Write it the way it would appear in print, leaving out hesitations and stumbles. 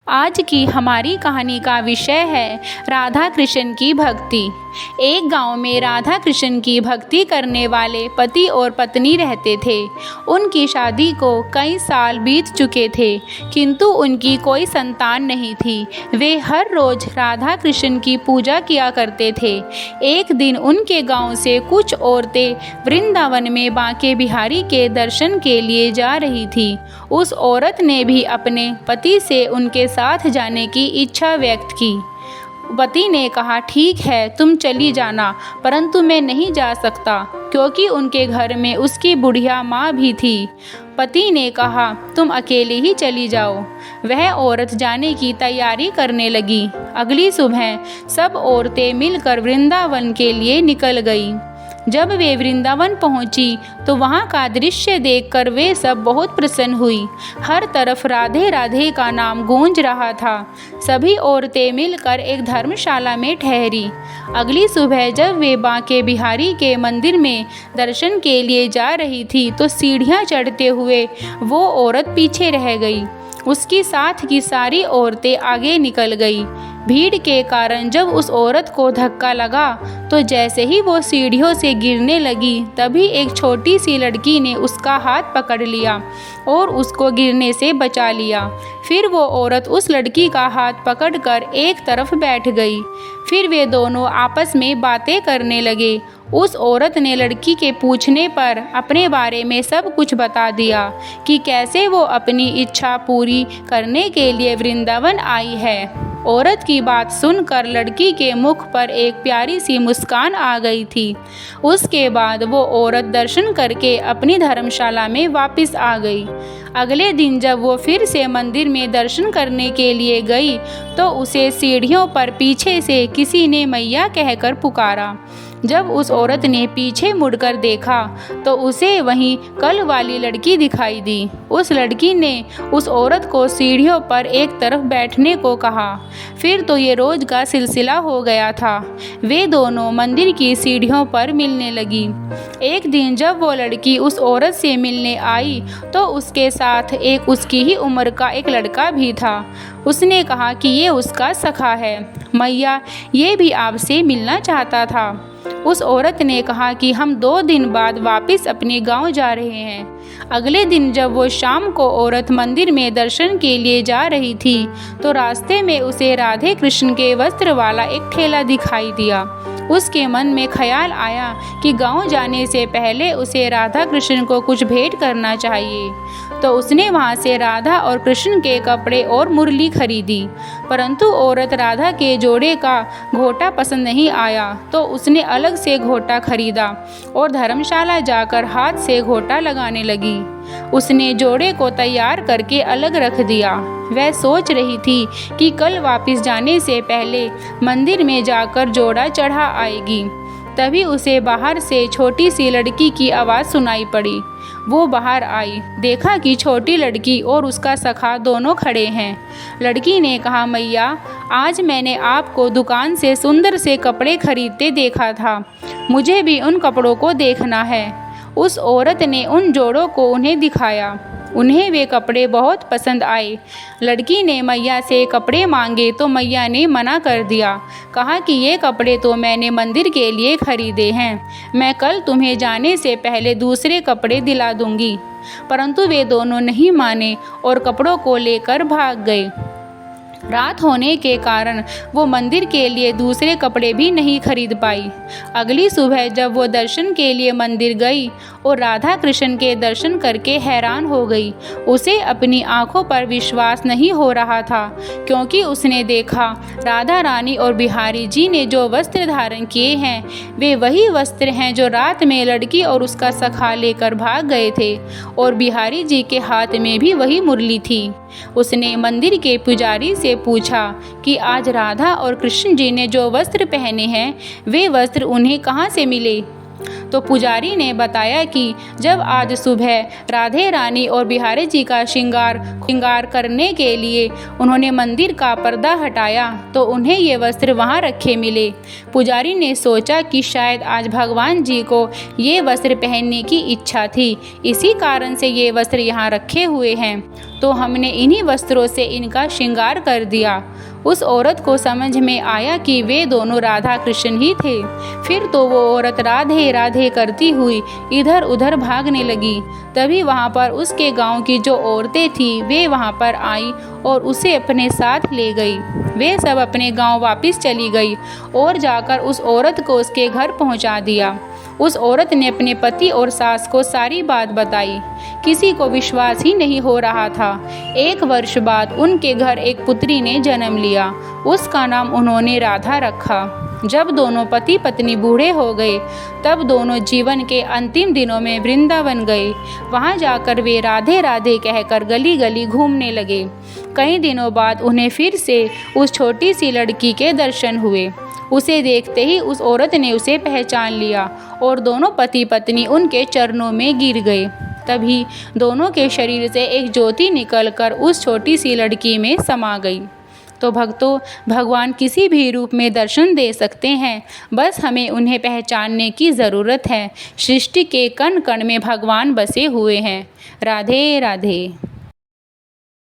आज की हमारी कहानी का विषय है राधा कृष्ण की भक्ति। एक गांव में राधा कृष्ण की भक्ति करने वाले पति और पत्नी रहते थे। उनकी शादी को कई साल बीत चुके थे, किंतु उनकी कोई संतान नहीं थी। वे हर रोज राधा कृष्ण की पूजा किया करते थे। एक दिन उनके गांव से कुछ औरतें वृंदावन में बांके बिहारी के दर्शन के लिए जा रही थी। उस औरत ने भी अपने पति से उनके साथ जाने की इच्छा व्यक्त की। पति ने कहा, ठीक है, तुम चली जाना, परंतु मैं नहीं जा सकता, क्योंकि उनके घर में उसकी बुढ़िया माँ भी थी। पति ने कहा, तुम अकेले ही चली जाओ। वह औरत जाने की तैयारी करने लगी। अगली सुबह सब औरतें मिलकर वृंदावन के लिए निकल गईं। जब वे वृंदावन पहुंची तो वहां का दृश्य देखकर वे सब बहुत प्रसन्न हुई। हर तरफ राधे राधे का नाम गूंज रहा था। सभी औरतें मिलकर एक धर्मशाला में ठहरी। अगली सुबह जब वे बांके बिहारी के मंदिर में दर्शन के लिए जा रही थी तो सीढ़ियां चढ़ते हुए वो औरत पीछे रह गई। उसकी साथ की सारी औरतें आगे निकल गई। भीड़ के कारण जब उस औरत को धक्का लगा तो जैसे ही वो सीढ़ियों से गिरने लगी, तभी एक छोटी सी लड़की ने उसका हाथ पकड़ लिया और उसको गिरने से बचा लिया। फिर वो औरत उस लड़की का हाथ पकड़कर एक तरफ बैठ गई। फिर वे दोनों आपस में बातें करने लगे। उस औरत ने लड़की के पूछने पर अपने बारे में सब कुछ बता दिया कि कैसे वो अपनी इच्छा पूरी करने के लिए वृंदावन आई है। औरत की बात सुनकर लड़की के मुख पर एक प्यारी सी मुस्कान आ गई थी। उसके बाद वो औरत दर्शन करके अपनी धर्मशाला में वापस आ गई। अगले दिन जब वो फिर से मंदिर में दर्शन करने के लिए गई तो उसे सीढ़ियों पर पीछे से किसी ने मैया कहकर पुकारा। जब उस औरत ने पीछे मुड़कर देखा तो उसे वहीं कल वाली लड़की दिखाई दी। उस लड़की ने उस औरत को सीढ़ियों पर एक तरफ बैठने को कहा। फिर तो ये रोज का सिलसिला हो गया था। वे दोनों मंदिर की सीढ़ियों पर मिलने लगी। एक दिन जब वो लड़की उस औरत से मिलने आई तो उसके साथ एक उसकी ही उम्र का एक लड़का भी था। उसने कहा कि ये उसका सखा है। मैया, ये भी आपसे मिलना चाहता था। उस औरत ने कहा कि हम 2 दिन बाद वापस अपने गांव जा रहे हैं। अगले दिन जब वो शाम को औरत मंदिर में दर्शन के लिए जा रही थी तो रास्ते में उसे राधे कृष्ण के वस्त्र वाला एक ठेला दिखाई दिया। उसके मन में ख्याल आया कि गांव जाने से पहले उसे राधा कृष्ण को कुछ भेंट करना चाहिए। तो उसने वहां से राधा और कृष्ण के कपड़े और मुरली खरीदी। परंतु औरत राधा के जोड़े का घोटा पसंद नहीं आया तो उसने अलग से घोटा खरीदा और धर्मशाला जाकर हाथ से घोटा लगाने लगी। उसने जोड़े को तैयार करके अलग रख दिया। वह सोच रही थी कि कल वापस जाने से पहले मंदिर में जाकर जोड़ा चढ़ा आएगी। तभी उसे बाहर से छोटी सी लड़की की आवाज़ सुनाई पड़ी। वो बाहर आई, देखा कि छोटी लड़की और उसका सखा दोनों खड़े हैं। लड़की ने कहा, मैया, आज मैंने आपको दुकान से सुंदर से कपड़े खरीदते देखा था। मुझे भी उन कपड़ों को देखना है। उस औरत ने उन जोड़ों को उन्हें दिखाया। उन्हें वे कपड़े बहुत पसंद आए। लड़की ने मैया से कपड़े मांगे तो मैया ने मना कर दिया। कहा कि ये कपड़े तो मैंने मंदिर के लिए खरीदे हैं। मैं कल तुम्हें जाने से पहले दूसरे कपड़े दिला दूंगी। परंतु वे दोनों नहीं माने और कपड़ों को लेकर भाग गए। रात होने के कारण वो मंदिर के लिए दूसरे कपड़े भी नहीं खरीद पाई। अगली सुबह जब वो दर्शन के लिए मंदिर गई और राधा कृष्ण के दर्शन करके हैरान हो गई। उसे अपनी आंखों पर विश्वास नहीं हो रहा था, क्योंकि उसने देखा राधा रानी और बिहारी जी ने जो वस्त्र धारण किए हैं वे वही वस्त्र हैं जो रात में लड़की और उसका सखा लेकर भाग गए थे, और बिहारी जी के हाथ में भी वही मुरली थी। उसने मंदिर के पुजारी से पूछा कि आज राधा और कृष्ण जी ने जो वस्त्र पहने हैं वे वस्त्र उन्हें कहाँ से मिले। तो पुजारी ने बताया कि जब आज सुबह राधे रानी और बिहारी जी का श्रृंगार करने के लिए उन्होंने मंदिर का पर्दा हटाया तो उन्हें ये वस्त्र वहाँ रखे मिले। पुजारी ने सोचा कि शायद आज भगवान जी को ये वस्त्र पहनने की इच्छा थी, इसी कारण से ये वस्त्र यहाँ रखे हुए हैं। तो हमने इन्हीं वस्त्रों से इनका श्रृंगार कर दिया। उस औरत को समझ में आया कि वे दोनों राधा कृष्ण ही थे। फिर तो वो औरत राधे राधे करती हुई इधर उधर भागने लगी। तभी वहाँ पर उसके गांव की जो औरतें थीं वे वहाँ पर आईं और उसे अपने साथ ले गई। वे सब अपने गांव वापस चली गई और जाकर उस औरत को उसके घर पहुँचा दिया। उस औरत ने अपने पति और सास को सारी बात बताई। किसी को विश्वास ही नहीं हो रहा था। 1 वर्ष बाद उनके घर एक पुत्री ने जन्म लिया। उसका नाम उन्होंने राधा रखा। जब दोनों पति पत्नी बूढ़े हो गए तब दोनों जीवन के अंतिम दिनों में वृंदावन गए। वहां जाकर वे राधे राधे कहकर गली गली घूमने लगे। कई दिनों बाद उन्हें फिर से उस छोटी सी लड़की के दर्शन हुए। उसे देखते ही उस औरत ने उसे पहचान लिया और दोनों पति पत्नी उनके चरणों में गिर गए। तभी दोनों के शरीर से एक ज्योति निकलकर उस छोटी सी लड़की में समा गई। तो भक्तों, भगवान किसी भी रूप में दर्शन दे सकते हैं, बस हमें उन्हें पहचानने की ज़रूरत है। सृष्टि के कण कण में भगवान बसे हुए हैं। राधे राधे।